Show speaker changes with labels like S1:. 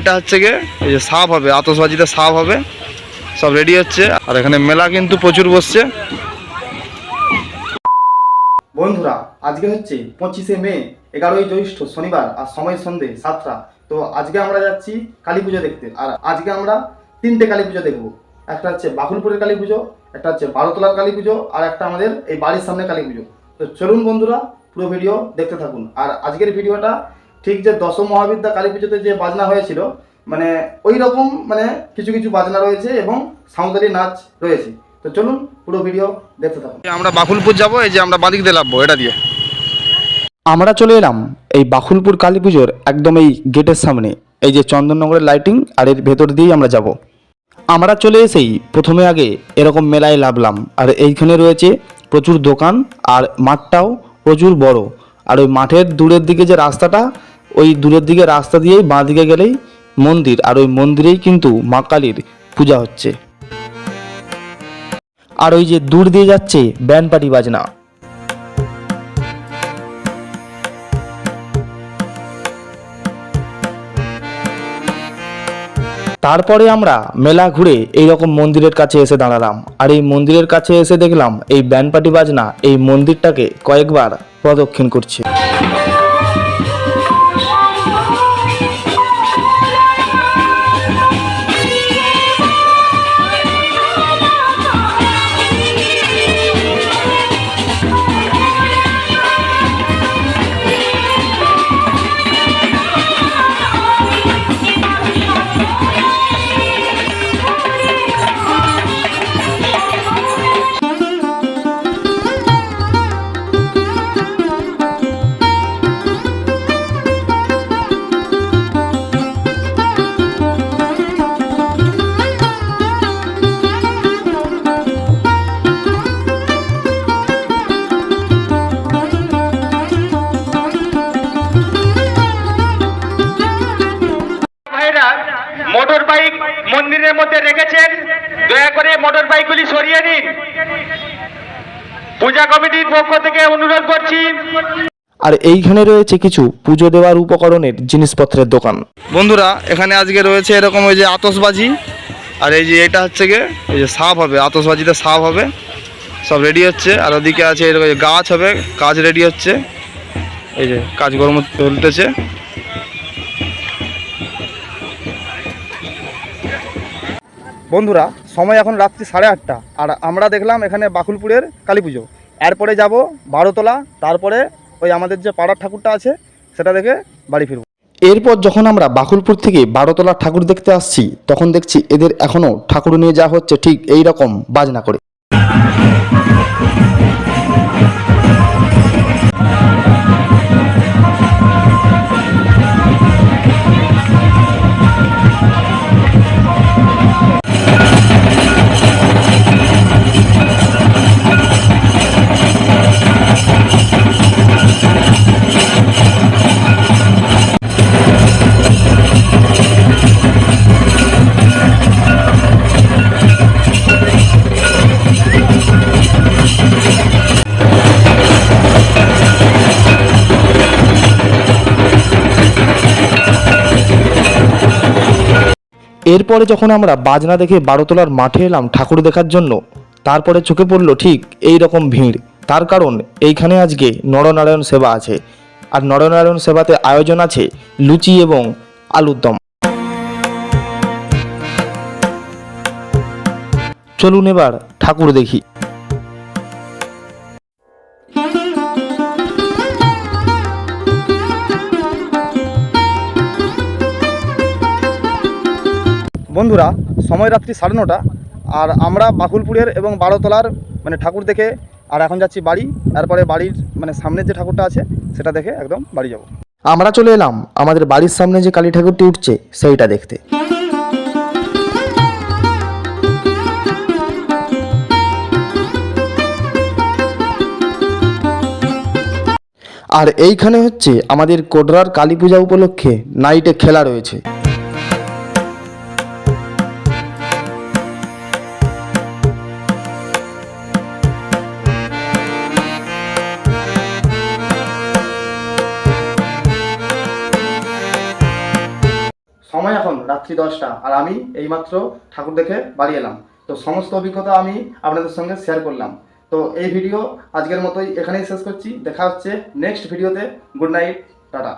S1: এটা হচ্ছে গিয়ে এই যে সাপ হবে, আতশবাজিতে সাপ হবে, সব রেডি হচ্ছে। আর এখানে মেলা কিন্তু প্রচুর বসছে।
S2: বন্ধুরা, আজকে হচ্ছে 25শে মে, 11ই জ্যৈষ্ঠ শনিবার, আর সময় সন্ধে 7টা। তো আজকে আমরা যাচ্ছি কালী পুজো দেখতে। আর আজকে আমরা 3টে কালী পুজো দেখবো। একটা হচ্ছে বাকুলপুরের কালী পুজো, একটা হচ্ছে বারোতলার কালী পুজো, আর একটা আমাদের এই বাড়ির সামনে কালী পুজো। তো চলুন বন্ধুরা, পুরো ভিডিও দেখতে থাকুন। আর আজকের ভিডিওটা ঠিক যে দশম মহাবিদ্যা কালী পুজোতে যে বাজনা হয়েছিল, মানে ওই রকম মানে কিছু কিছু বাজনা রয়েছে এবং সাঁওতালি নাচ রয়েছে। তো চলুন পুরো ভিডিও দেখতে থাকুন।
S1: আমরা বাকুলপুর যাবো, এই যে আমরা বাদিক দিয়ে লাভবো এটা দিয়ে।
S3: আমরা চলে এলাম এই বাকুলপুর কালী পুজোর একদম এই গেটের সামনে। এই যে চন্দননগরের লাইটিং, আর এর ভেতর দিয়েই আমরা যাব। আমরা চলে এসেই প্রথমে আগে এরকম মেলায় লাভলাম। আর এইখানে রয়েছে প্রচুর দোকান, আর মাঠটাও প্রচুর বড়। আর ওই মাঠের দূরের দিকে যে রাস্তাটা, ওই দূরের দিকে রাস্তা দিয়েই বাঁ দিকে গেলেই মন্দির, আর ওই মন্দিরেই কিন্তু মা কালীর পূজা হচ্ছে। আর ওই যে দূর দিয়ে যাচ্ছে ব্যান্ড পার্টি বাজনা। তারপরে আমরা মেলা ঘুরে এইরকম মন্দিরের কাছে এসে দাঁড়ালাম। আর এই মন্দিরের কাছে এসে দেখলাম এই ব্যান্ড পার্টি বাজনা এই মন্দিরটাকে কয়েকবার প্রদক্ষিণ করছে।
S4: মোটর বাইক মন্দিরের মধ্যে রেখেছেন, দয়া করে মোটর বাইকগুলি সরিয়ে নিন। পূজা কমিটির পক্ষ থেকে অনুরোধ করছি।
S3: আর এইখানে রয়েছে কিছু পুজো দেওয়ার উপকরণের জিনিসপত্রের দোকান।
S1: বন্ধুরা, এখানে আজকে রয়েছে এরকম ওই যে আতশবাজি, আর এই যে এটা হচ্ছে গিয়ে এই যে সাপ হবে, আতশবাজিতে সাপ হবে, সব রেডি হচ্ছে। আর ওদিকে আছে এরকম গাছ হবে, কাজ রেডি হচ্ছে, এই যে কাজকর্ম চলতেছে।
S2: বন্ধুরা, সময় এখন রাত্রি 8:30, আর আমরা দেখলাম এখানে বাকুলপুরের কালী পুজো। এরপরে যাব বারোতলা, তারপরে ওই আমাদের যে পাড়ার ঠাকুরটা আছে সেটা দেখে বাড়ি ফিরব।
S3: এরপর যখন আমরা বাকুলপুর থেকে বারোতলার ঠাকুর দেখতে আসছি, তখন দেখছি এদের এখনও ঠাকুর নিয়ে যাওয়া হচ্ছে ঠিক এই রকম বাজনা করে। এরপরে যখন আমরা বাজনা দেখে বারোতলার মাঠে এলাম ঠাকুর দেখার জন্য, তারপরে চোখে পড়লো ঠিক এই রকম ভিড়। তার কারণ এইখানে আজকে নরনারায়ণ সেবা আছে। আর নরনারায়ণ সেবাতে আয়োজন আছে লুচি এবং আলুর দম। চলুন এবার ঠাকুর দেখি।
S2: বন্ধুরা, সময় রাত্রি 9:30, আর আমরা বাকুলপুরের এবং বারোতলার মানে ঠাকুর দেখে আর এখন যাচ্ছি বাড়ি। তারপরে বাড়ির মানে সামনের যে ঠাকুরটা আছে সেটা দেখে একদম বাড়ি যাব।
S3: আমরা চলে এলাম আমাদের বাড়ির সামনে যে কালী ঠাকুরটি উঠছে সেইটা দেখতে। আর এইখানে হচ্ছে আমাদের কোডরার কালী পূজা উপলক্ষে নাইটে খেলা রয়েছে।
S2: সময় এখন রাত্রি 10টা, আর আমি এইমাত্র ঠাকুর দেখে বাড়ি এলাম। তো সমস্ত অভিজ্ঞতা আমি আপনাদের সঙ্গে শেয়ার করলাম। তো এই ভিডিও আজকের মতোই এখানেই শেষ করছি। দেখা হচ্ছে নেক্সট ভিডিওতে। Good night, tata.